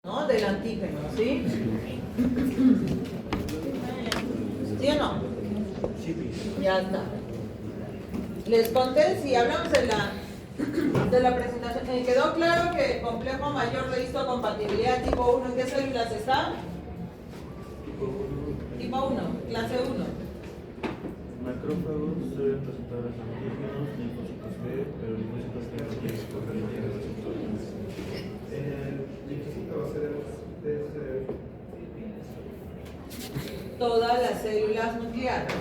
¿no? Del antígeno, ¿sí? ¿Sí o no? Ya está. Les conté, si hablamos de la presentación, ¿quedó claro que el complejo mayor de histocompatibilidad tipo 1 en qué células está? Tipo 1, clase 1. Macrófagos deben presentar antígenos, linfocitos B, pero linfocitos B no tienen receptores. El linfocito va a ser Todas las células nucleares,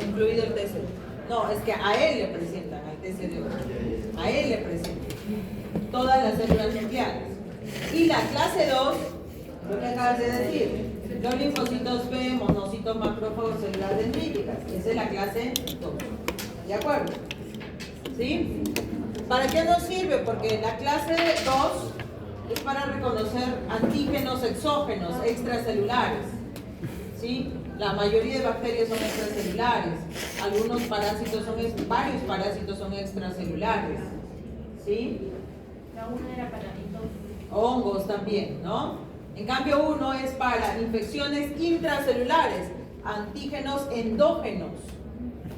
incluido el TCD. No, es que a él le presentan, al TCD1. A él le presentan todas las células nucleares. Y la clase 2, lo que acabas de decir, los linfocitos B, monocitos, macrófagos, células dendríticas. Esa es la clase 2. ¿De acuerdo? ¿Sí? ¿Para qué nos sirve? Porque la clase 2 es para reconocer antígenos exógenos, extracelulares. ¿Sí? La mayoría de bacterias son extracelulares. Algunos parásitos varios parásitos son extracelulares. ¿Sí? La una era para entonces. Hongos también, ¿no? En cambio, uno es para infecciones intracelulares, antígenos endógenos,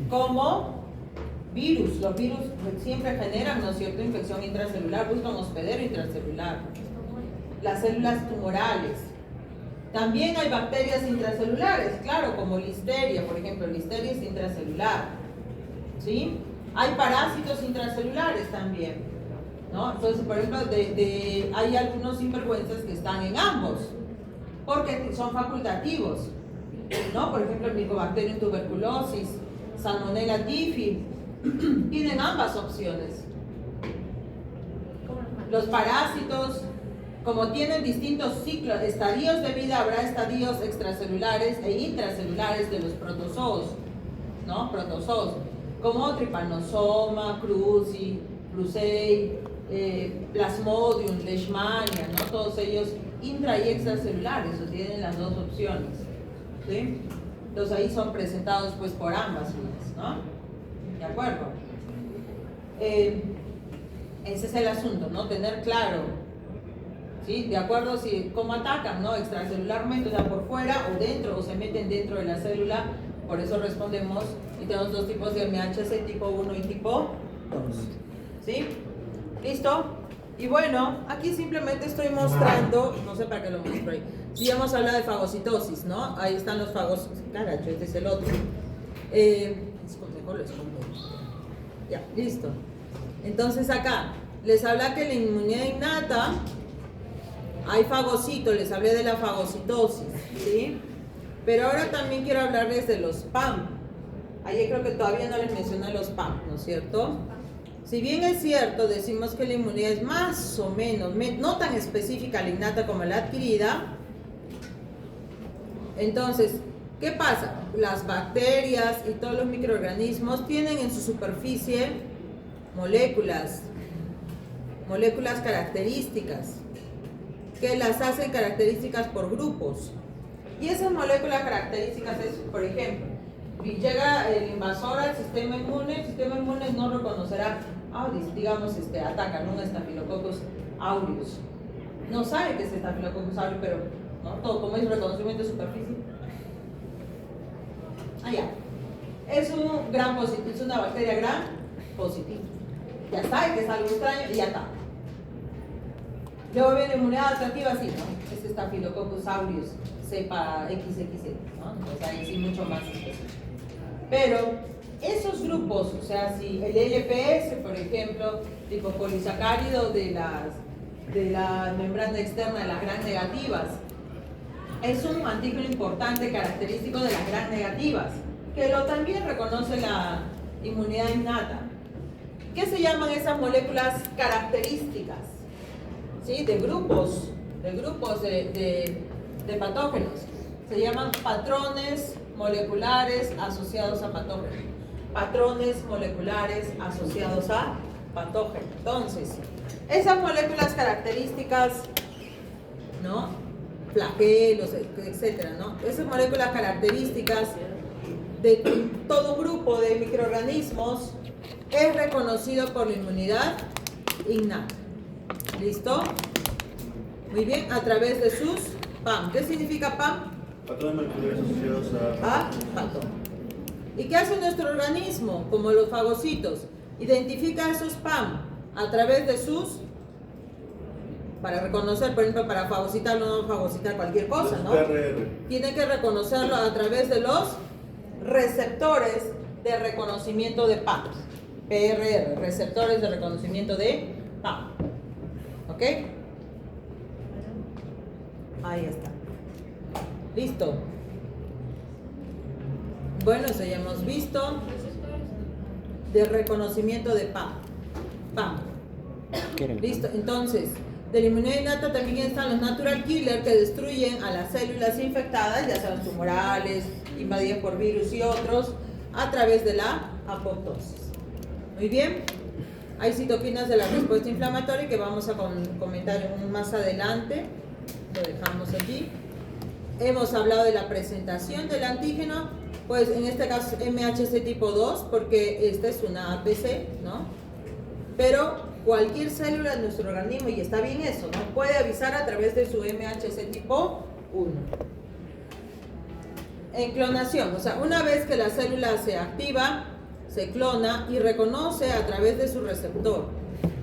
como virus. Los virus siempre generan, ¿no es cierto?, infección intracelular, buscan hospedero intracelular. Las células tumorales. También hay bacterias intracelulares, claro, como listeria, por ejemplo, listeria es intracelular. ¿Sí? Hay parásitos intracelulares también, ¿no? Entonces, por ejemplo, hay algunos sinvergüenzas que están en ambos, porque son facultativos, ¿no? Por ejemplo, el Mycobacterium tuberculosis, Salmonella typhi, tienen ambas opciones. Los parásitos, como tienen distintos ciclos, estadios de vida, habrá estadios extracelulares e intracelulares de los protozoos, ¿no? Protozoos, como Trypanosoma, Brucei, Plasmodium, Leishmania, ¿no? Todos ellos intra y extracelulares, o tienen las dos opciones, ¿sí? Entonces ahí son presentados pues por ambas vías, ¿no? ¿De acuerdo? Ese es el asunto, ¿no? Tener claro, ¿sí? De acuerdo si cómo atacan, ¿no? Extracelularmente, o sea, por fuera o dentro, o se meten dentro de la célula. Por eso respondemos y tenemos dos tipos de MHC, tipo 1 y tipo 2. ¿Sí? ¿Listo? Y bueno, aquí simplemente estoy mostrando, no sé para qué lo muestro ahí. Si hemos hablado de fagocitosis, ¿no? Ahí están los fagocitos. Caracho, este es el otro. Mejor lo escondo. Ya, listo. Entonces acá, les habla que la inmunidad innata, hay fagocitos, les hablé de la fagocitosis, ¿sí? Pero ahora también quiero hablarles de los PAM. Ayer creo que todavía no les mencioné los PAM, ¿no es cierto? Si bien es cierto, decimos que la inmunidad es más o menos, no tan específica la innata como la adquirida, entonces, ¿qué pasa? Las bacterias y todos los microorganismos tienen en su superficie moléculas características, que las hacen características por grupos. Y esas moléculas características es, por ejemplo, si llega el invasor al sistema inmune, el sistema inmune no reconocerá, digamos, atacan un Staphylococcus aureus. No sabe que es Staphylococcus aureus, pero ¿no? Todo como es reconocimiento de superficie. Ya. Es un gran positivo, es una bacteria gran positiva. Ya sabe que es algo extraño y ya está. Luego viene inmunidad adaptativa, sí, ¿no? Es Staphylococcus aureus, cepa XXX, ¿no? Entonces ahí sí mucho más específico. Pero esos grupos, o sea, si el LPS, por ejemplo, tipo polisacárido de la membrana externa de las gram negativas, es un antígeno importante característico de las gram negativas, que también reconoce la inmunidad innata. ¿Qué se llaman esas moléculas características? ¿Sí? De grupos de patógenos. Se llaman patrones moleculares asociados a patógenos. Patrones moleculares asociados a patógenos. Entonces, esas moléculas características, ¿no? Flagelos, etcétera, ¿no? Esas moléculas características de todo grupo de microorganismos es reconocido por la inmunidad innata. ¿Listo? Muy bien, a través de sus PAM. ¿Qué significa PAM? Patrones moleculares asociados a... Patrón. ¿Y qué hace nuestro organismo? Como los fagocitos. Identifica esos PAM a través de sus... Para reconocer, por ejemplo, para fagocitar, no fagocitar cualquier cosa, ¿no? PRR. Tiene que reconocerlo a través de los receptores de reconocimiento de PAM. PRR, receptores de reconocimiento de PAM. ¿Ok? Ahí está. Listo. Bueno, eso ya hemos visto. De reconocimiento de PAM. PAM. Listo. Entonces, de la inmunidad innata también están los natural killer que destruyen a las células infectadas, ya sean tumorales, invadidas por virus y otros, a través de la apoptosis. Muy bien. Hay citoquinas de la respuesta inflamatoria que vamos a comentar más adelante. Lo dejamos allí. Hemos hablado de la presentación del antígeno, pues en este caso MHC tipo 2, porque esta es una APC, ¿no? Pero cualquier célula de nuestro organismo, y está bien eso, ¿no? Puede avisar a través de su MHC tipo 1. En clonación, o sea, una vez que la célula se activa, se clona y reconoce a través de su receptor.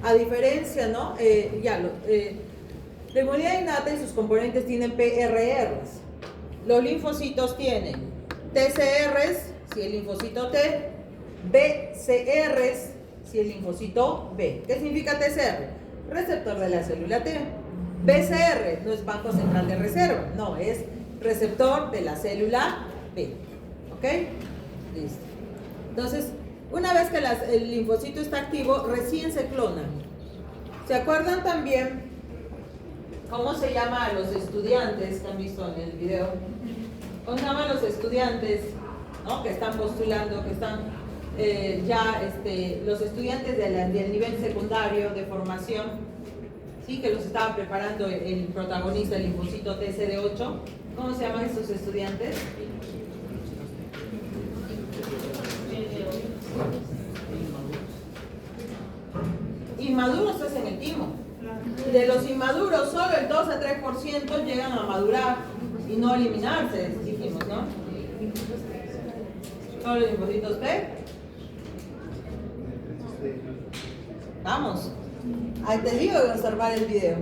A diferencia, ¿no? La inmunidad innata y sus componentes tienen PRRs. Los linfocitos tienen TCRs, si el linfocito T, BCRs, si el linfocito B. ¿Qué significa TCR? Receptor de la célula T. BCR no es banco central de reserva, no, es receptor de la célula B. ¿Ok? Listo. Entonces, una vez que el linfocito está activo, recién se clona. ¿Se acuerdan también cómo se llama a los estudiantes que han visto en el video? ¿Cómo se llaman los estudiantes, ¿no? Que están postulando, que están los estudiantes del nivel secundario de formación, ¿sí? Que los estaba preparando el protagonista, el linfocito TCD8? ¿Cómo se llaman estos estudiantes? Inmaduros es en el timo. De los inmaduros, solo el 2 a 3% llegan a madurar y no eliminarse, dijimos, ¿no? Solo los linfocitos T. Vamos. Ahí te digo de observar el video.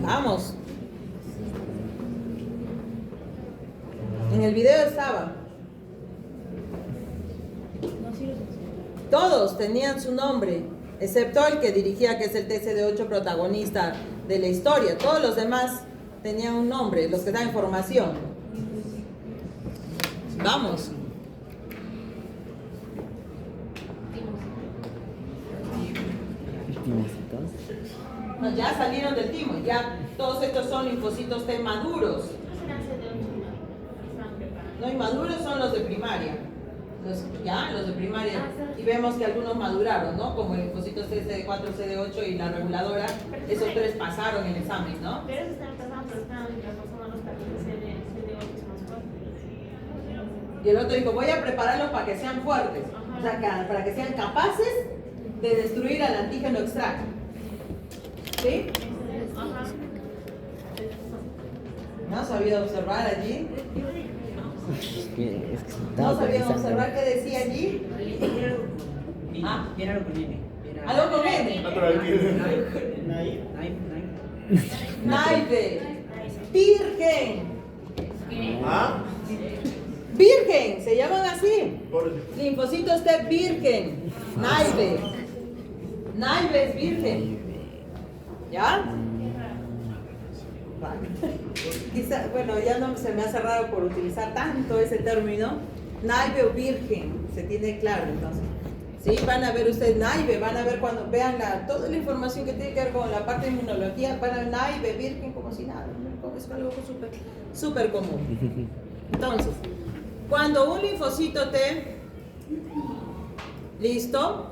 Vamos. En el video estaba. Todos tenían su nombre, excepto el que dirigía, que es el TCD8 protagonista de la historia. Todos los demás tenían un nombre, los que dan información. Vamos. No, ya salieron del timo, ya todos estos son linfocitos T maduros. No, inmaduros son los de primaria. Los de primaria. Y vemos que algunos maduraron, ¿no? Como el linfocito CD4, CD8 y la reguladora. Esos tres pasaron el examen, ¿no? Pero eso están pasando, pero están reforzando los paquetes CD8 más fuertes. Y el otro dijo, voy a prepararlos para que sean fuertes. O sea, para que sean capaces de destruir al antígeno extraño. ¿Sí? Ajá. ¿No sabía observar allí? ¿No ¿No sabían observar qué decía allí? Ah, Viene algo con N. algo con N. Natural killer. Naive. Virgen. ¿Ah? Virgen, se llaman así. Por... Linfocitos T virgen. Naive. Naive es virgen. ¿Ya? Vale. Quizá, bueno, ya no se me ha cerrado por utilizar tanto ese término. Naive o virgen, se tiene claro entonces. Sí, van a ver ustedes naive, van a ver cuando vean toda la información que tiene que ver con la parte de inmunología, van a ver naive, virgen, como si nada, ¿no? Es algo súper común. Entonces, cuando un linfocito T, listo,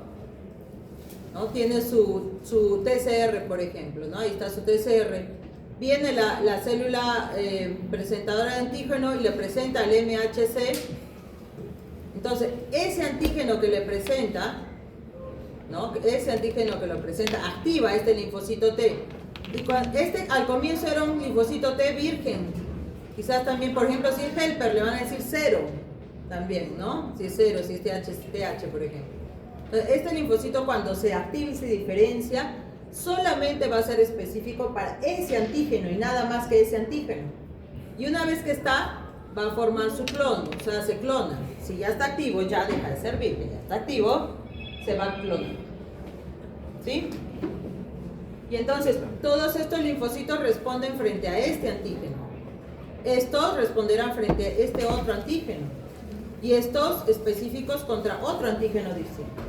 ¿no? Tiene su TCR, por ejemplo, ¿no? Ahí está su TCR. Viene la célula presentadora de antígeno y le presenta al MHC. Entonces, ese antígeno que le presenta, ¿no? Ese antígeno que lo presenta activa este linfocito T. Y este al comienzo era un linfocito T virgen. Quizás también, por ejemplo, si es helper, le van a decir 0 también, ¿no? Si es 0, si es TH, por ejemplo. Entonces, este linfocito cuando se activa y se diferencia, solamente va a ser específico para ese antígeno y nada más que ese antígeno. Y una vez que está, va a formar su clon, o sea, se clona. Si ya está activo, ya deja de ser virgen, ya está activo, se va a clonar. ¿Sí? Y entonces, todos estos linfocitos responden frente a este antígeno. Estos responderán frente a este otro antígeno. Y estos específicos contra otro antígeno distinto.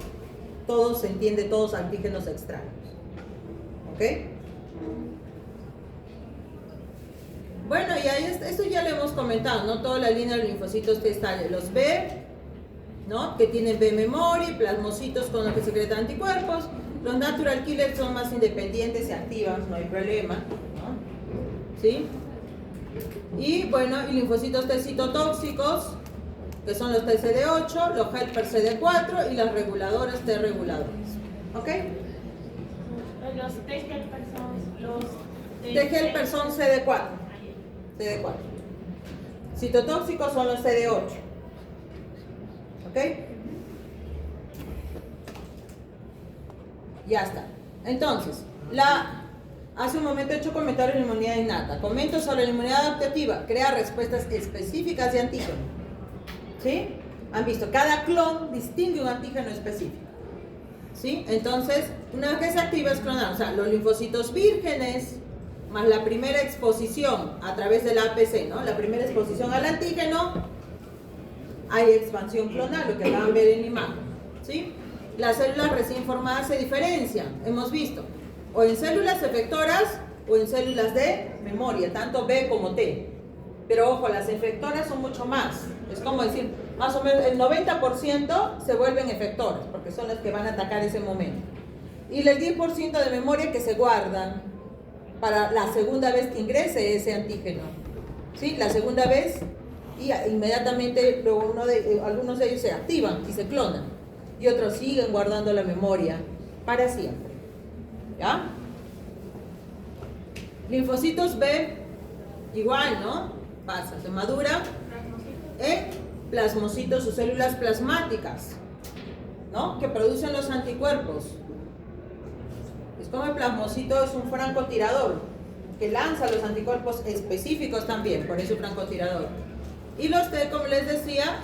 Todos se entiende, todos antígenos extraños. ¿Ok? Bueno, y ahí esto ya lo hemos comentado, ¿no? Toda la línea de linfocitos T está los B, ¿no? Que tienen B memoria, plasmocitos con los que secretan anticuerpos. Los natural killers son más independientes, se activan, no hay problema, ¿no? ¿Sí? Y bueno, y linfocitos T citotóxicos, que son los TCD8, los helper CD4 y las reguladoras T reguladores. ¿Ok? Los T helper son los T helper son CD4. CD4. Citotóxicos son los CD8. ¿Ok? Ya está. Entonces, hace un momento he hecho comentarios de la inmunidad innata. Comento sobre la inmunidad adaptativa. Crea respuestas específicas de antígeno. ¿Sí? Han visto, cada clon distingue un antígeno específico. ¿Sí? Entonces, una vez que se activa es clonar. O sea, los linfocitos vírgenes más la primera exposición a través del APC, ¿no? La primera exposición al antígeno, hay expansión clonal, lo que van a ver en la imagen. ¿Sí? Las células recién formadas se diferencian, hemos visto, o en células efectoras o en células de memoria, tanto B como T. Pero ojo, las efectoras son mucho más. Es como decir, más o menos el 90% se vuelven efectoras, porque son las que van a atacar ese momento. Y el 10% de memoria que se guardan para la segunda vez que ingrese ese antígeno. ¿Sí? La segunda vez, y inmediatamente algunos de ellos se activan y se clonan. Y otros siguen guardando la memoria para siempre. ¿Ya? Linfocitos B, igual, ¿no? Pasa, se madura en plasmocitos o células plasmáticas, ¿no? Que producen los anticuerpos. Es como el plasmocito es un francotirador que lanza los anticuerpos específicos también, por eso francotirador. Y los T, como les decía,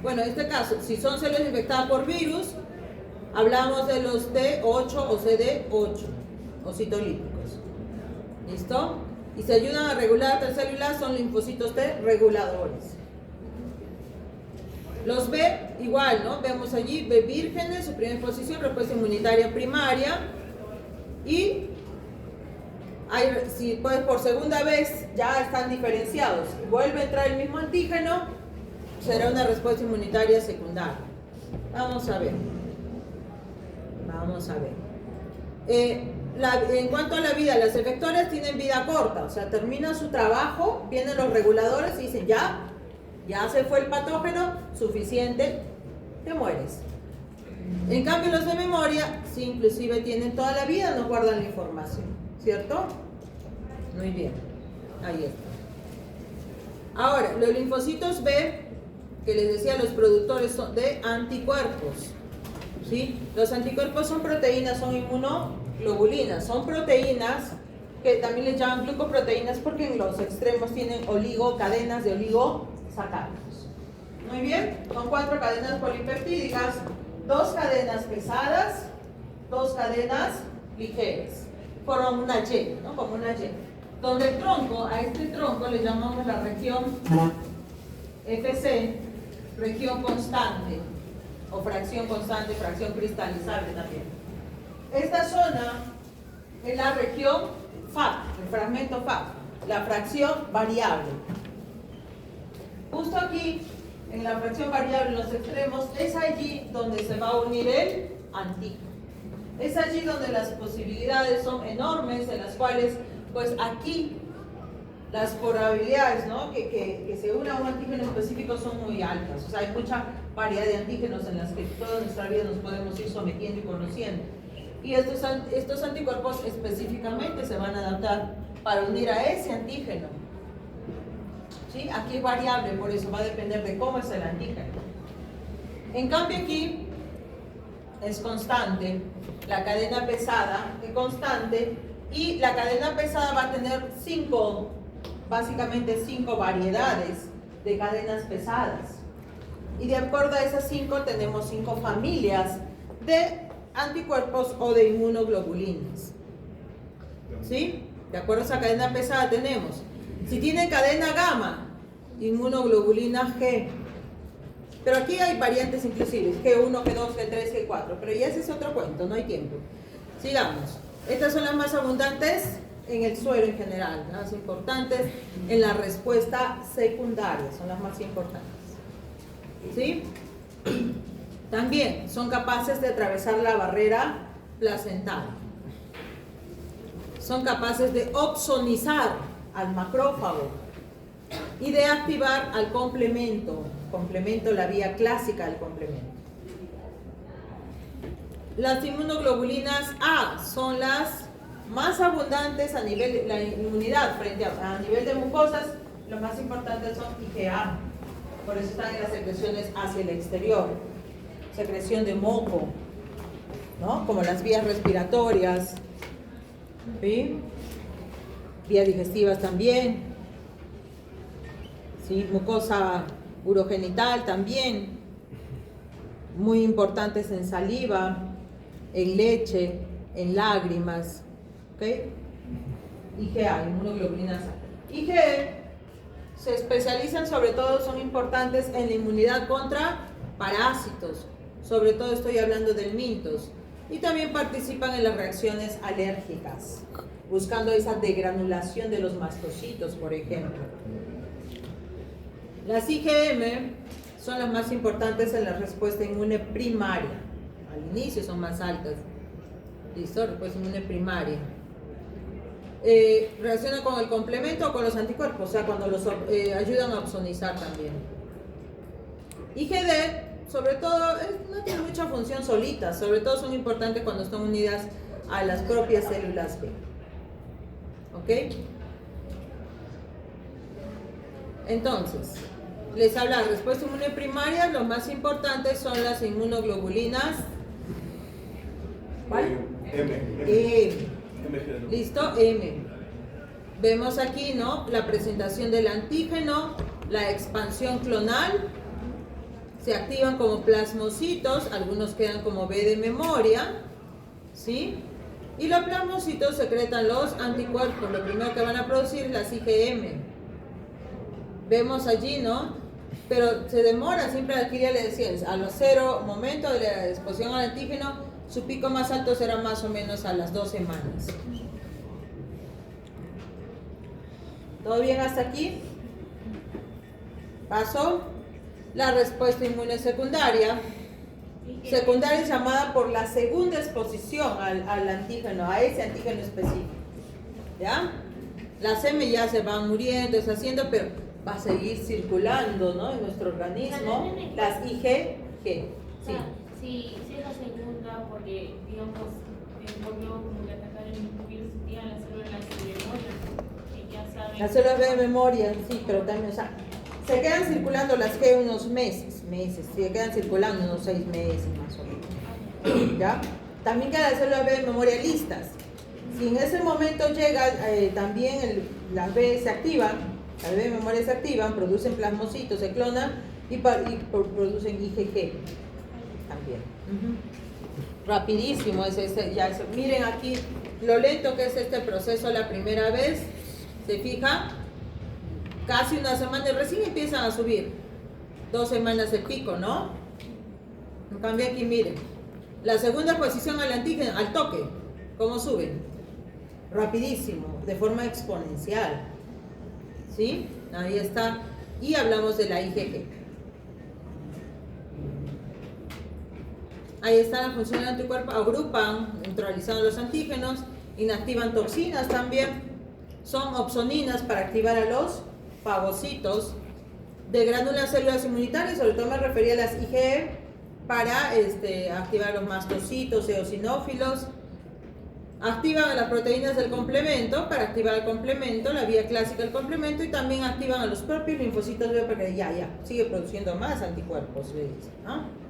bueno, en este caso, si son células infectadas por virus, hablamos de los T8 o CD8 o citolíticos. ¿Listo? Y se ayudan a regular otras células, son linfocitos T reguladores. Los B, igual, ¿no? Vemos allí B vírgenes, su primera exposición, respuesta inmunitaria primaria. Y si pues por segunda vez ya están diferenciados, vuelve a entrar el mismo antígeno, será una respuesta inmunitaria secundaria. Vamos a ver. Vamos a ver. En cuanto a la vida, las efectoras tienen vida corta, o sea, terminan su trabajo, vienen los reguladores y dicen, ya se fue el patógeno, suficiente, te mueres. En cambio, los de memoria, sí, inclusive tienen toda la vida, no guardan la información, ¿cierto? Muy bien, ahí está. Ahora, los linfocitos B, que les decía, los productores son de anticuerpos, ¿sí? Los anticuerpos son proteínas, son inmunoglobulinas, son proteínas que también les llaman glucoproteínas porque en los extremos tienen cadenas de oligosacáridos. Muy bien, son 4 cadenas polipeptídicas, 2 cadenas pesadas, 2 cadenas ligeras. Forman una Y, ¿no? Como una Y. Donde el tronco, a este tronco le llamamos la región FC, región constante, o fracción constante, fracción cristalizable también. Esta zona es la región FAC, el fragmento FAC, la fracción variable. Justo aquí, en la fracción variable, en los extremos, es allí donde se va a unir el antígeno. Es allí donde las posibilidades son enormes, en las cuales, pues aquí, las probabilidades, ¿no? que se una a un antígeno específico son muy altas. O sea, hay mucha variedad de antígenos en las que toda nuestra vida nos podemos ir sometiendo y conociendo. Y estos anticuerpos específicamente se van a adaptar para unir a ese antígeno. ¿Sí? Aquí es variable, por eso va a depender de cómo es el antígeno. En cambio aquí es constante, la cadena pesada es constante, y la cadena pesada va a tener básicamente cinco variedades de cadenas pesadas. Y de acuerdo a esas 5 tenemos 5 familias de anticuerpos o de inmunoglobulinas. ¿Sí? De acuerdo a esa cadena pesada tenemos, si tiene cadena gamma, inmunoglobulina G. Pero aquí hay variantes inclusive, G1, G2, G3, G4, pero ya ese es otro cuento, no hay tiempo. Sigamos. Estas son las más abundantes en el suero en general, las más importantes en la respuesta secundaria, son las más importantes. ¿Sí? También son capaces de atravesar la barrera placental. Son capaces de opsonizar al macrófago y de activar al complemento, la vía clásica del complemento. Las inmunoglobulinas A son las más abundantes a nivel de la inmunidad frente a nivel de mucosas. Lo más importantes son IgA. Por eso están en las secreciones hacia el exterior. Secreción de moco, ¿no? Como las vías respiratorias, ¿sí? Vías digestivas también, ¿sí? Mucosa urogenital también. Muy importantes en saliva, en leche, en lágrimas, ¿ok? IgA, inmunoglobulinas A. IgE se especializan, sobre todo son importantes en la inmunidad contra parásitos, sobre todo estoy hablando del mintos, y también participan en las reacciones alérgicas, buscando esa degranulación de los mastocitos, por ejemplo. Las IgM son las más importantes en la respuesta inmune primaria, al inicio son más altas, listo, respuesta inmune primaria. Reacciona con el complemento o con los anticuerpos, o sea, cuando los ayudan a opsonizar también. IgD, sobre todo, no tiene mucha función solita, sobre todo son importantes cuando están unidas a las propias células B. ¿Ok? Entonces, les habla de respuesta inmune primaria, los más importantes son las inmunoglobulinas. ¿Cuál? M. Listo, M. Vemos aquí, ¿no? La presentación del antígeno, la expansión clonal, se activan como plasmocitos, algunos quedan como B de memoria, ¿sí? Y los plasmocitos secretan los anticuerpos, lo primero que van a producir es las IgM. Vemos allí, ¿no? Pero se demora siempre adquirir, le decía, a los 0 momento de la exposición al antígeno, su pico más alto será más o menos a las 2 semanas. ¿Todo bien hasta aquí? Paso. La respuesta inmune secundaria. Secundaria es llamada por la segunda exposición al antígeno, a ese antígeno específico. ¿Ya? Las M ya se van muriendo, deshaciendo, pero va a seguir circulando, ¿no? En nuestro organismo. Las IG, ¿qué? O sea, si es la segunda, porque digamos, volvió como que atacar el virus, tiene las células de memoria, que ya saben. Las células de memoria, sí, pero también, o sea, se quedan circulando las G unos meses, se quedan circulando unos 6 meses más o menos. ¿Ya? También quedan las células B de memoria listas. Si en ese momento llega también las B se activan, las B de memoria se activan, producen plasmocitos, se clonan y producen IgG también. Rapidísimo es miren aquí lo lento que es este proceso la primera vez, se fija, casi una semana, recién empiezan a subir, 2 semanas el pico, ¿no? En cambio aquí miren, la segunda exposición al antígeno, al toque, ¿cómo suben? Rapidísimo, de forma exponencial, ¿sí? Ahí está, y hablamos de la IgG. Ahí está la función del anticuerpo, agrupan, neutralizando los antígenos, inactivan toxinas también, son opsoninas para activar a los fagocitos, Degranulan células inmunitarias, sobre todo me refería a las IgE, para activar los mastocitos, eosinófilos. Activan a las proteínas del complemento para activar el complemento, la vía clásica del complemento, y también activan a los propios linfocitos B para que ya sigue produciendo más anticuerpos, ¿no?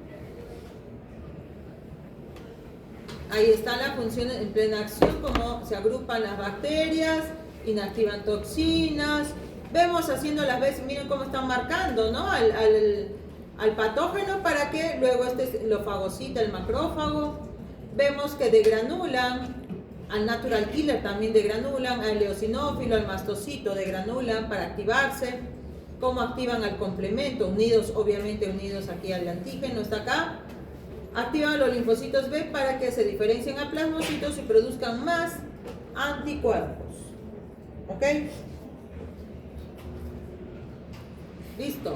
Ahí está la función en plena acción, cómo se agrupan las bacterias, inactivan toxinas. Vemos haciendo las veces, miren cómo están marcando, ¿no? Al patógeno para que luego lo fagocita el macrófago. Vemos que degranulan al natural killer, también degranulan al eosinófilo, al mastocito, degranulan para activarse. Cómo activan al complemento, obviamente unidos aquí al antígeno, está acá. Activan los linfocitos B para que se diferencien a plasmocitos y produzcan más anticuerpos. ¿Ok? Listo.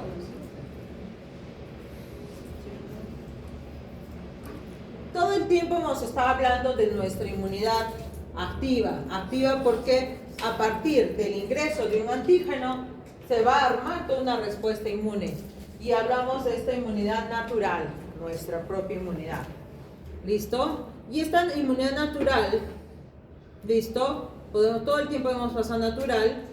Todo el tiempo hemos estado hablando de nuestra inmunidad activa. Activa porque a partir del ingreso de un antígeno se va a armar toda una respuesta inmune. Y hablamos de esta inmunidad natural, nuestra propia inmunidad. ¿Listo? Y esta inmunidad natural, ¿listo? Todo el tiempo hemos pasado natural.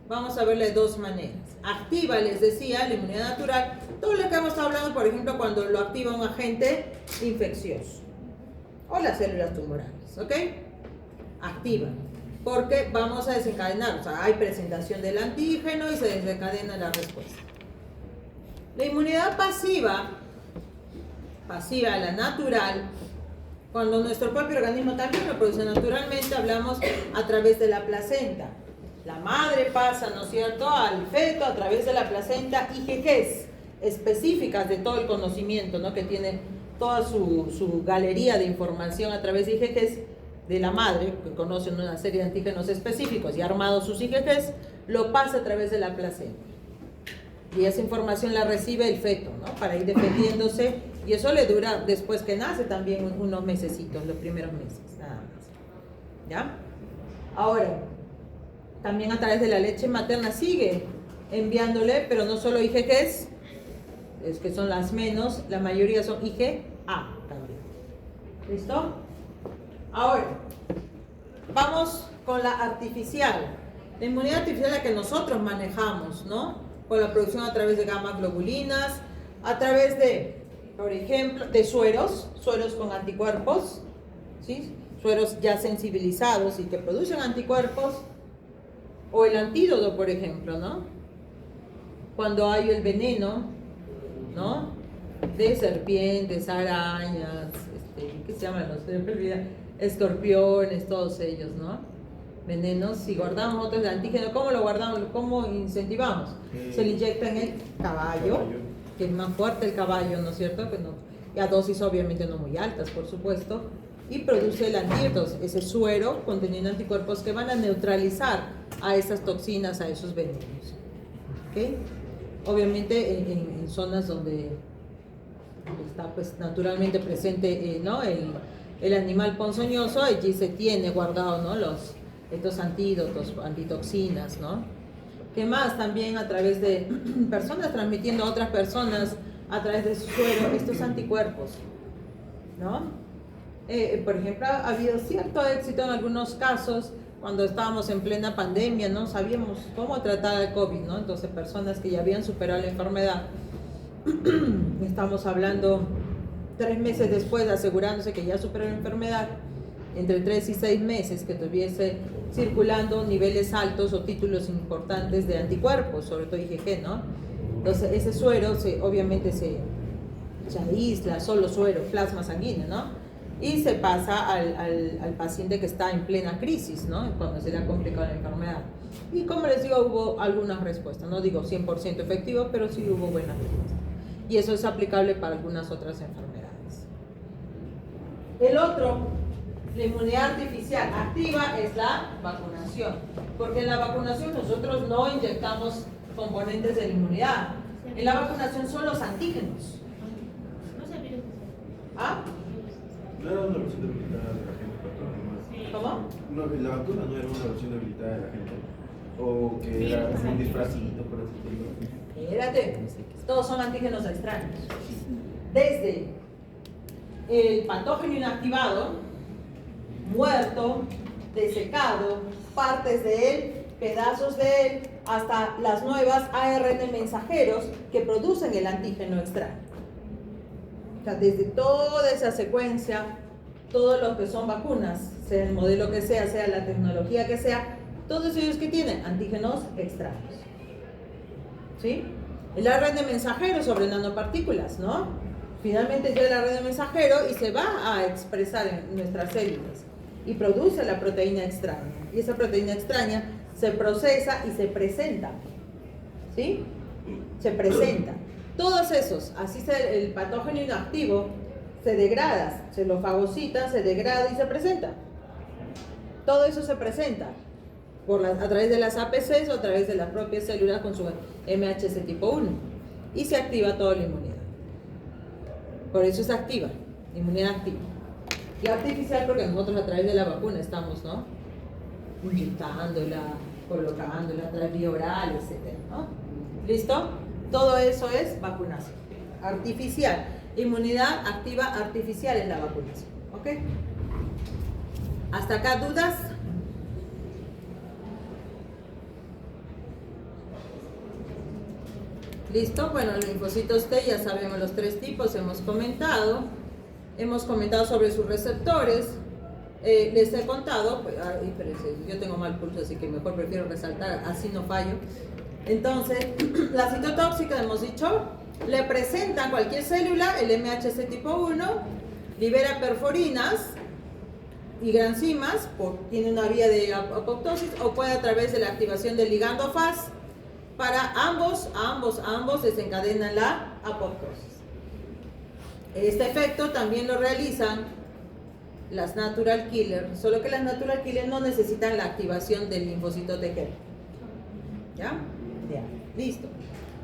Vamos a verla de dos maneras. Activa, les decía, la inmunidad natural, todo lo que hemos estado hablando, por ejemplo, cuando lo activa un agente infeccioso o las células tumorales, ¿ok? Activa, porque vamos a desencadenar, o sea, hay presentación del antígeno y se desencadena la respuesta. La inmunidad pasiva, la natural, cuando nuestro propio organismo también lo produce naturalmente, hablamos a través de la placenta. La madre pasa, ¿no es cierto?, al feto a través de la placenta IgGs específicas de todo el conocimiento, ¿no?, que tiene toda su galería de información a través de IgGs de la madre, que conocen una serie de antígenos específicos y armados sus IgGs, lo pasa a través de la placenta. Y esa información la recibe el feto, ¿no?, para ir defendiéndose, y eso le dura después que nace también unos mesecitos, los primeros meses, nada más. ¿Ya? Ahora, también a través de la leche materna sigue enviándole, pero no solo IgGs, es que son las menos, la mayoría son IgA también. ¿Listo? Ahora, vamos con la artificial. La inmunidad artificial es la que nosotros manejamos, ¿no? Con la producción a través de gamma globulinas, a través de, por ejemplo, de sueros con anticuerpos, ¿sí? Sueros ya sensibilizados y que producen anticuerpos. O el antídoto, por ejemplo, ¿no? Cuando hay el veneno, ¿no?, de serpientes, arañas, ¿qué se llaman los? Escorpiones, todos ellos, ¿no? Venenos. Si guardamos otros de antígeno, ¿cómo lo guardamos? ¿Cómo incentivamos? Se le inyecta en el caballo, que es más fuerte el caballo, ¿no es cierto? Que no, y a dosis obviamente no muy altas, por supuesto, y produce el antídoto, ese suero conteniendo anticuerpos que van a neutralizar a esas toxinas, a esos venenos. ¿Okay? Obviamente en zonas donde está pues naturalmente presente ¿no?, el animal ponzoñoso, allí se tiene guardado, ¿no?, estos antídotos, antitoxinas, ¿no? ¿Qué más? También a través de personas transmitiendo a otras personas a través de su suero estos anticuerpos, ¿no? Por ejemplo, ha habido cierto éxito en algunos casos cuando estábamos en plena pandemia, no sabíamos cómo tratar el COVID, ¿no? Entonces, personas que ya habían superado la enfermedad, estamos hablando 3 meses después, asegurándose que ya superó la enfermedad, entre 3 y 6 meses que tuviese circulando niveles altos o títulos importantes de anticuerpos, sobre todo IgG, ¿no? Entonces, ese suero obviamente se aísla, solo suero, plasma sanguíneo, ¿no? Y se pasa al paciente que está en plena crisis, ¿no?, cuando se le ha complicado la enfermedad. Y como les digo, hubo algunas respuestas, no digo 100% efectivo, pero sí hubo buenas respuestas. Y eso es aplicable para algunas otras enfermedades. El otro, la inmunidad artificial activa, es la vacunación. Porque en la vacunación nosotros no inyectamos componentes de la inmunidad. En la vacunación son los antígenos. No sé, virus. ¿Ah? No era una versión debilitada de la gente, ¿Cómo? no, la vacuna no era una versión debilitada de la gente. O que era un disfrazito, por así decirlo. Espérate, todos son antígenos extraños. Desde el patógeno inactivado, muerto, desecado, partes de él, pedazos de él, hasta las nuevas ARN mensajeros que producen el antígeno extraño. O sea, desde toda esa secuencia, todo lo que son vacunas, sea el modelo que sea la tecnología que sea, todos ellos que tienen antígenos extraños. ¿Sí? El ARN mensajero sobre nanopartículas, ¿no? Finalmente llega el ARN mensajero y se va a expresar en nuestras células y produce la proteína extraña. Y esa proteína extraña se procesa y se presenta. ¿Sí? Se presenta. Todos esos, así sea el patógeno inactivo, se degrada, se lo fagocita, se degrada y se presenta. Todo eso se presenta a través de las APCs o a través de las propias células con su MHC tipo 1 y se activa toda la inmunidad. Por eso es activa, inmunidad activa. Y artificial porque nosotros a través de la vacuna estamos, ¿no? Inyectándola, colocándola a través de vía oral, etc., ¿no? ¿Listo? Todo eso es vacunación. Artificial. Inmunidad activa artificial en la vacunación. ¿Ok? ¿Hasta acá dudas? ¿Listo? Bueno, los linfocitos T ya sabemos los 3 tipos, hemos comentado sobre sus receptores, les he contado, pues, yo tengo mal pulso, así que mejor prefiero resaltar, así no fallo. Entonces, la citotóxica, hemos dicho, le presenta a cualquier célula el MHC tipo 1, libera perforinas y granzimas, tiene una vía de apoptosis, o puede a través de la activación del ligando Fas. Para ambos desencadenan la apoptosis. Este efecto también lo realizan las natural killer, solo que las natural killer no necesitan la activación del linfocito T helper. ¿Ya? Ya, listo.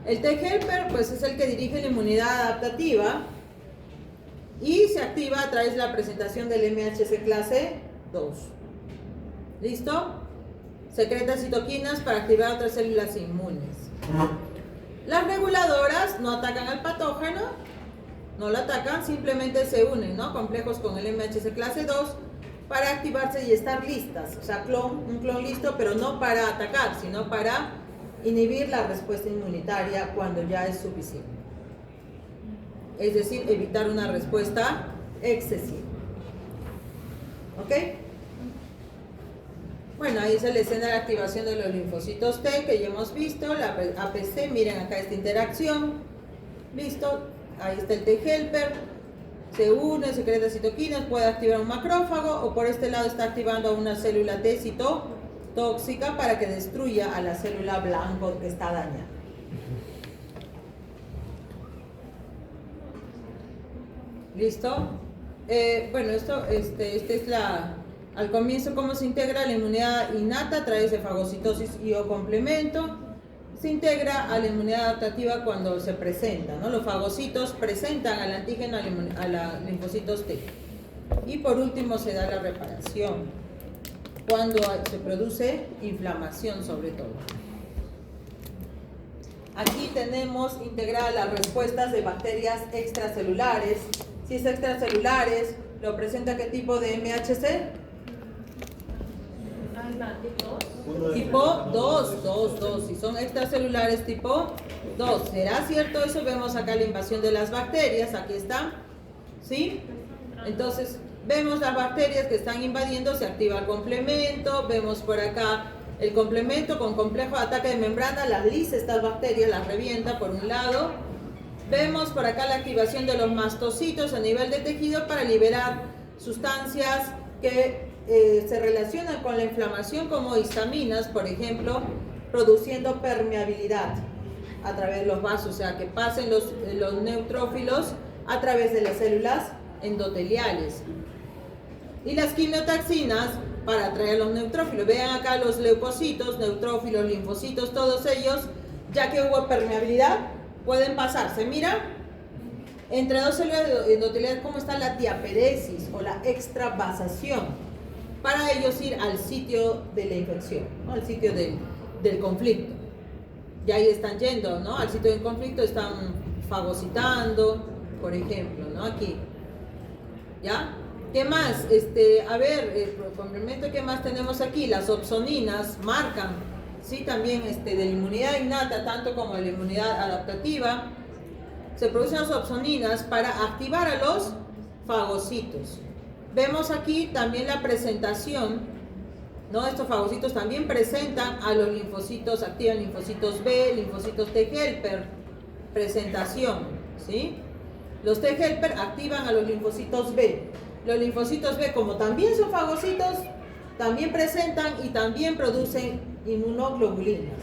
El T helper pues es el que dirige la inmunidad adaptativa y se activa a través de la presentación del MHC clase 2. ¿Listo? Secreta citoquinas para activar otras células inmunes. Las reguladoras no atacan al patógeno, no lo atacan, simplemente se unen, ¿no? Complejos con el MHC clase 2 para activarse y estar listas. O sea, un clon listo, pero no para atacar, sino para inhibir la respuesta inmunitaria cuando ya es suficiente. Es decir, evitar una respuesta excesiva. ¿Ok? Bueno, ahí es la escena de activación de los linfocitos T que ya hemos visto, la APC, miren acá esta interacción, listo, ahí está el T helper, se une, secreta citoquinas, puede activar un macrófago o por este lado está activando a una célula T citotóxica para que destruya a la célula blanco que está dañada. ¿Listo? Bueno, esta es al comienzo cómo se integra la inmunidad innata a través de fagocitosis y o complemento. Se integra a la inmunidad adaptativa cuando se presenta, ¿no? Los fagocitos presentan al antígeno a los linfocitos T. Y por último se da la reparación, cuando se produce inflamación sobre todo. Aquí tenemos integradas las respuestas de bacterias extracelulares. Si es extracelulares, ¿lo presenta qué tipo de MHC? Tipo 2. Si son extracelulares tipo 2. ¿Será cierto eso? Vemos acá la invasión de las bacterias. Aquí está. ¿Sí? Entonces, vemos las bacterias que están invadiendo. Se activa el complemento. Vemos por acá el complemento con complejo de ataque de membrana. Las lisa estas bacterias, las revienta por un lado. Vemos por acá la activación de los mastocitos a nivel de tejido para liberar sustancias que se relacionan con la inflamación como histaminas, por ejemplo, produciendo permeabilidad a través de los vasos, o sea, que pasen los neutrófilos a través de las células endoteliales. Y las quimiotaxinas para atraer los neutrófilos. Vean acá los leucocitos, neutrófilos, linfocitos, todos ellos, ya que hubo permeabilidad, pueden pasarse. Mira, entre dos células endoteliales, cómo está la diaperesis o la extravasación, para ellos ir al sitio de la infección, ¿no? Al sitio del conflicto. Y ahí están yendo, ¿no? Al sitio del conflicto, están fagocitando, por ejemplo, ¿no? Aquí. ¿Ya? ¿Qué más? A ver, complemento, ¿qué más tenemos aquí? Las opsoninas marcan, ¿sí? También de la inmunidad innata, tanto como de la inmunidad adaptativa, se producen las opsoninas para activar a los fagocitos. Vemos aquí también la presentación, ¿no? Estos fagocitos también presentan a los linfocitos, activan linfocitos B, linfocitos T helper, presentación, ¿sí? Los T helper activan a los linfocitos B. Los linfocitos B, como también son fagocitos, también presentan y también producen inmunoglobulinas.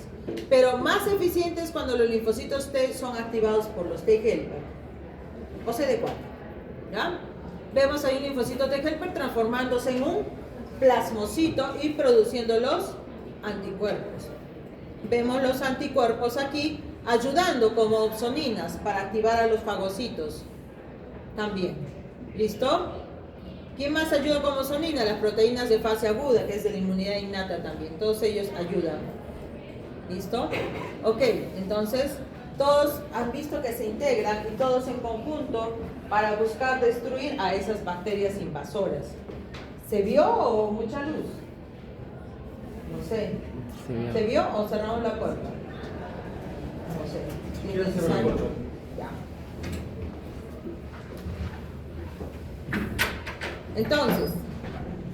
Pero más eficientes cuando los linfocitos T son activados por los T helper, o CD4, ¿ya? Vemos ahí un linfocito T helper transformándose en un plasmocito y produciendo los anticuerpos. Vemos los anticuerpos aquí ayudando como opsoninas para activar a los fagocitos también. ¿Listo? ¿Quién más ayuda como opsonina? Las proteínas de fase aguda, que es de la inmunidad innata también. Todos ellos ayudan. ¿Listo? Ok, entonces todos han visto que se integran y todos en conjunto para buscar destruir a esas bacterias invasoras. ¿Se vio o mucha luz? No sé. ¿Se vio o cerramos la puerta? No sé. Quiero cerrar la puerta. Ya. Entonces,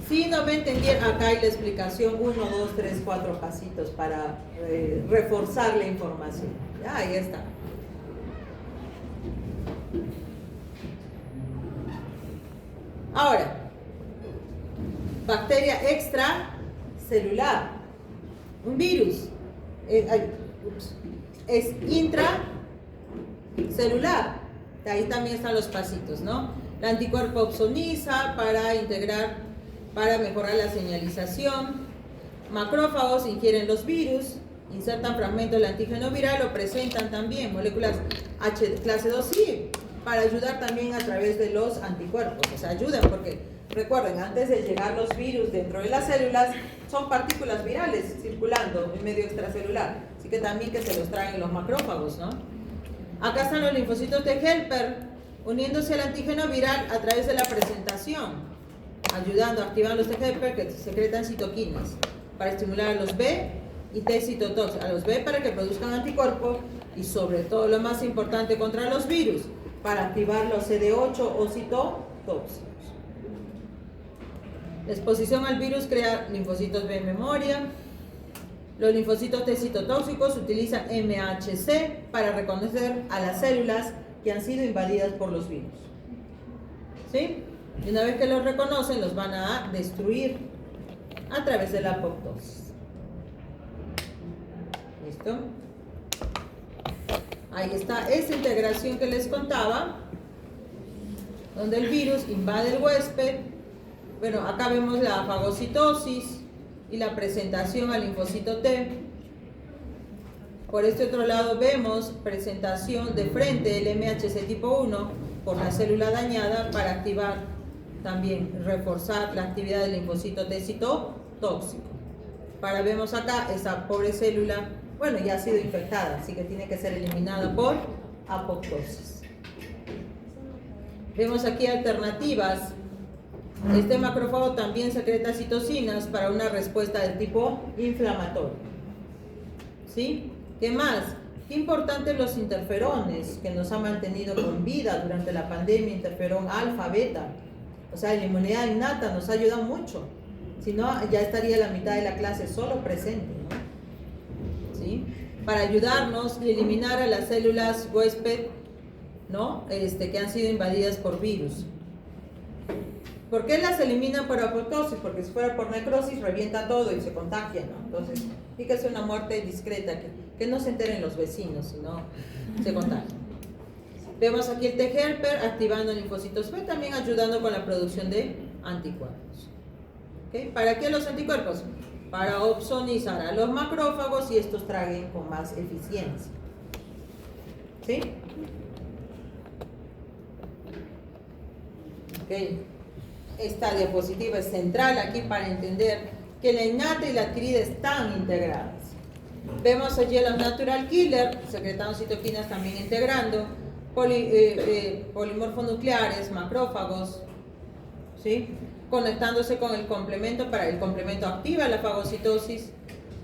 si no me entendieron, acá hay la explicación 1, 2, 3, 4 pasitos para reforzar la información. Ya, ahí está. Ahora, bacteria extracelular, un virus, es intracelular, ahí también están los pasitos, ¿no? El anticuerpo opsoniza para integrar, para mejorar la señalización. Macrófagos ingieren los virus, insertan fragmentos del antígeno viral o presentan también moléculas H clase 2I para ayudar también a través de los anticuerpos. O sea, ayudan porque, recuerden, antes de llegar los virus dentro de las células, son partículas virales circulando en medio extracelular. Así que también que se los traen los macrófagos, ¿no? Acá están los linfocitos T helper uniéndose al antígeno viral a través de la presentación, ayudando a activar los T helper que secretan citoquinas para estimular a los B y T citotóxicos, a los B para que produzcan anticuerpos y sobre todo lo más importante contra los virus, para activar los CD8 o citotóxicos. La exposición al virus crea linfocitos B en memoria. Los linfocitos T citotóxicos utilizan MHC para reconocer a las células que han sido invadidas por los virus. ¿Sí? Y una vez que los reconocen, los van a destruir a través de la apoptosis. ¿Listo? Ahí está esa integración que les contaba, donde el virus invade el huésped. Bueno, acá vemos la fagocitosis y la presentación al linfocito T. Por este otro lado vemos presentación de frente del MHC tipo 1 por la célula dañada para activar también, reforzar la actividad del linfocito T citotóxico. Para vemos acá esa pobre célula, bueno, ya ha sido infectada, así que tiene que ser eliminada por apoptosis. Vemos aquí alternativas. Este macrófago también secreta citocinas para una respuesta del tipo inflamatorio. ¿Sí? ¿Qué más? Qué importantes los interferones que nos han mantenido con vida durante la pandemia, interferón alfa, beta. O sea, la inmunidad innata nos ayuda mucho. Si no, ya estaría la mitad de la clase solo presente, ¿no? ¿Sí? Para ayudarnos y eliminar a las células huésped, ¿no? Que han sido invadidas por virus. ¿Por qué las eliminan por apoptosis? Porque si fuera por necrosis revienta todo y se contagia, ¿no? Entonces, tiene que ser una muerte discreta, que no se enteren los vecinos, sino se contagia. Vemos aquí el T helper activando linfocitos B, también ayudando con la producción de anticuerpos. ¿Okay? ¿Para qué los anticuerpos? Para opsonizar a los macrófagos y estos traguen con más eficiencia. ¿Sí? Ok. Esta diapositiva es central aquí para entender que la innata y la adquirida están integradas. Vemos allí a los natural killer, secretando citoquinas también integrando, polimorfonucleares, macrófagos, ¿sí? Conectándose con el complemento para el complemento activa la fagocitosis.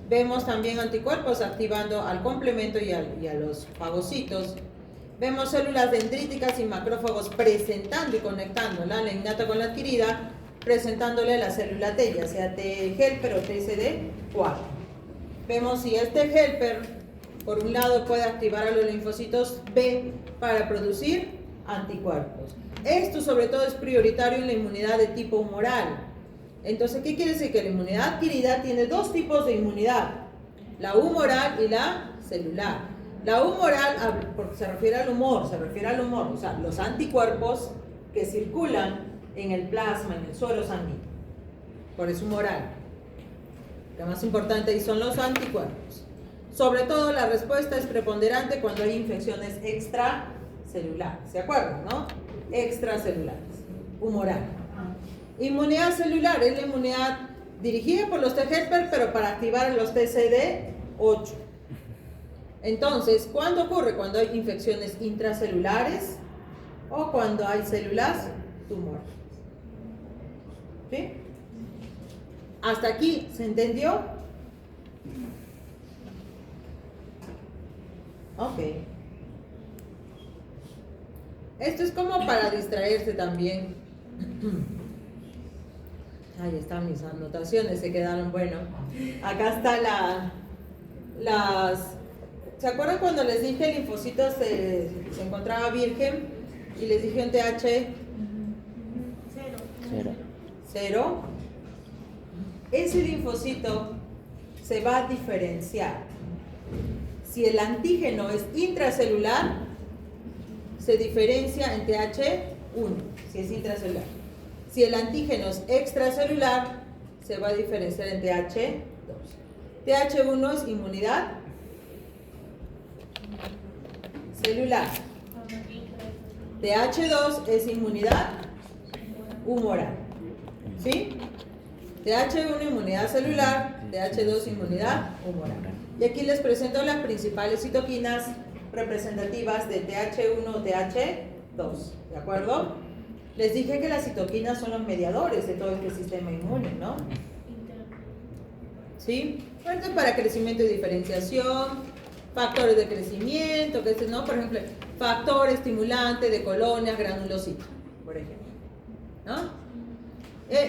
Vemos también anticuerpos activando al complemento y a los fagocitos. Vemos células dendríticas y macrófagos presentando y conectando la innata con la adquirida, presentándole la célula T, ya sea T helper o TCD4. Vemos si este helper, por un lado, puede activar a los linfocitos B para producir anticuerpos. Esto sobre todo es prioritario en la inmunidad de tipo humoral. Entonces, ¿qué quiere decir? Que la inmunidad adquirida tiene dos tipos de inmunidad, la humoral y la celular. La humoral, porque se refiere al humor, o sea, los anticuerpos que circulan en el plasma, en el suero sanguíneo. Por eso humoral. Lo más importante ahí son los anticuerpos. Sobre todo la respuesta es preponderante cuando hay infecciones extracelulares. ¿Se acuerdan, no? Extracelulares. Humoral. Inmunidad celular es la inmunidad dirigida por los T helper, pero para activar los TCD8. Entonces, ¿cuándo ocurre? Cuando hay infecciones intracelulares o cuando hay células tumorales. ¿Sí? ¿Hasta aquí se entendió? Ok. Esto es como para distraerse también. Ahí están mis anotaciones, se quedaron, bueno. Acá está ¿se acuerdan cuando les dije el linfocito se encontraba virgen y les dije un TH? Cero. Ese linfocito se va a diferenciar. Si el antígeno es intracelular, se diferencia en TH1, si es intracelular. Si el antígeno es extracelular, se va a diferenciar en TH2. TH1 es inmunidad celular. TH2 es inmunidad humoral. ¿Sí? TH1 inmunidad celular, TH2 inmunidad humoral. Y aquí les presento las principales citoquinas representativas de TH1 o TH2. ¿De acuerdo? Les dije que las citoquinas son los mediadores de todo este sistema inmune, ¿no? ¿Sí? Entonces, para crecimiento y diferenciación, factores de crecimiento, que ¿no? Por ejemplo, factor estimulante de colonias granulocitos, por ejemplo, ¿no?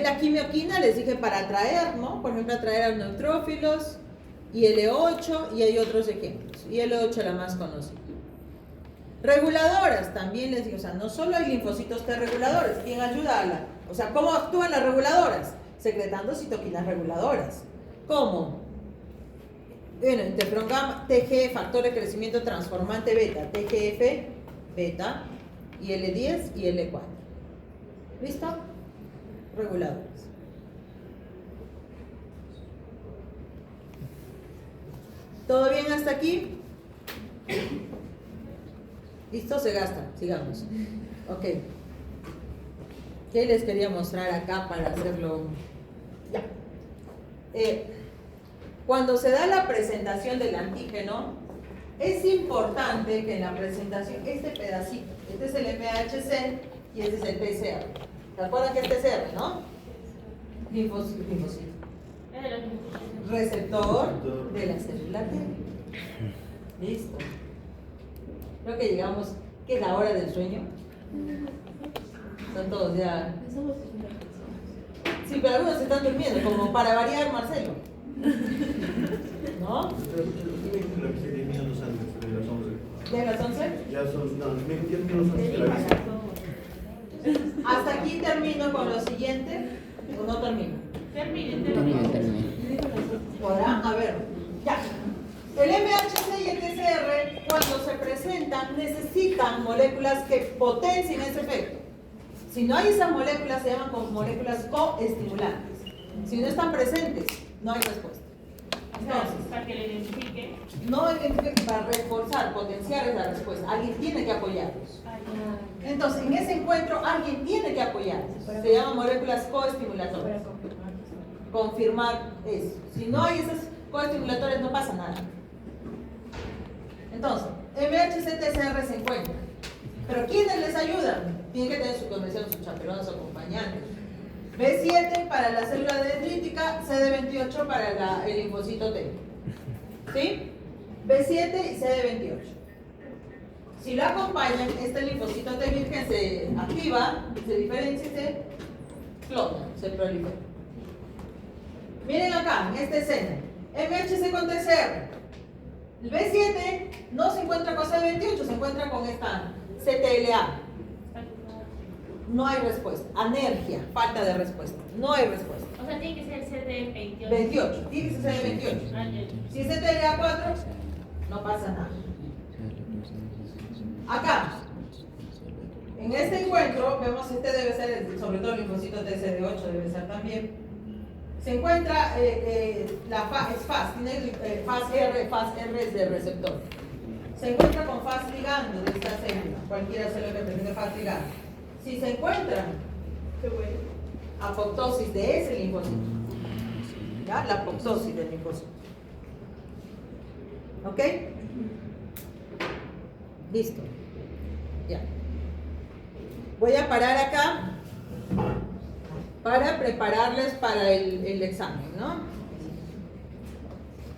La quimioquina les dije para atraer, ¿no? Por ejemplo, atraer a los neutrófilos, IL-8, y hay otros ejemplos. IL-8 la más conocida. Reguladoras, también les digo, o sea, no solo hay linfocitos T reguladores, ¿quién ayuda a la? O sea, ¿cómo actúan las reguladoras? Secretando citoquinas reguladoras. ¿Cómo? Bueno, interferón gamma, TG, factor de crecimiento transformante beta, TGF, beta, IL-10 y IL-4. ¿Listo? Reguladores. ¿Todo bien hasta aquí? ¿Listo? Se gasta. Sigamos. Ok. ¿Qué les quería mostrar acá para hacerlo? Ya. Cuando se da la presentación del antígeno, es importante que en la presentación, este pedacito, este es el MHC y este es el PCR. ¿Se acuerdan que es PCR, no? Linfocito. Receptor de la célula T. Listo. Creo que llegamos, ¿qué es la hora del sueño? Están todos ya. Sí, pero algunos se están durmiendo, como para variar, Marcelo. ¿No? Creo que 10 minutos antes de las 11. ¿De las 11? Ya son, no, 10 minutos antes de la visita. Hasta aquí termino con lo siguiente, o no termino. Termine. ¿Podrá? A ver, ya. El MHC y el TCR, cuando se presentan, necesitan moléculas que potencien ese efecto. Si no hay esas moléculas, se llaman como moléculas coestimulantes. Si no están presentes, no hay respuesta. Entonces, Para que le identifique. no identifica para reforzar, potenciar esa respuesta. Alguien tiene que apoyarlos. Entonces, en ese encuentro, alguien tiene que apoyarlos. Se llaman moléculas coestimulatorias. Confirmar eso. Si no hay esos coestimuladores, no pasa nada. Entonces, MHC-TCR se encuentra. Pero ¿quiénes les ayudan? Tienen que tener su conexión, sus chaperones, sus acompañantes. B7 para la célula dendrítica, CD28 para el linfocito T. ¿Sí? B7 y CD28. Si lo acompañan, este linfocito T virgen se activa, se diferencia y se flota, se prolifera. Miren acá, en esta escena, MHC con TCR. El B7 no se encuentra con CD28, se encuentra con esta CTLA. No hay respuesta. Anergia, falta de respuesta. No hay respuesta. O sea, tiene que ser CD28. 28, tiene que ser CD28. Si es CTLA4, no pasa nada. Acá, en este encuentro, vemos que este debe ser, sobre todo el linfocito TCD8 debe ser también. Se encuentra la FAS, tiene FAS R es de receptor. Se encuentra con FAS ligando de esta célula, cualquiera célula que presente FAS ligando. Si se encuentran apoptosis de ese linfocito, ¿ya? La apoptosis del linfocito. ¿Ok? Listo. Ya. Voy a parar acá para prepararles para el examen, ¿no?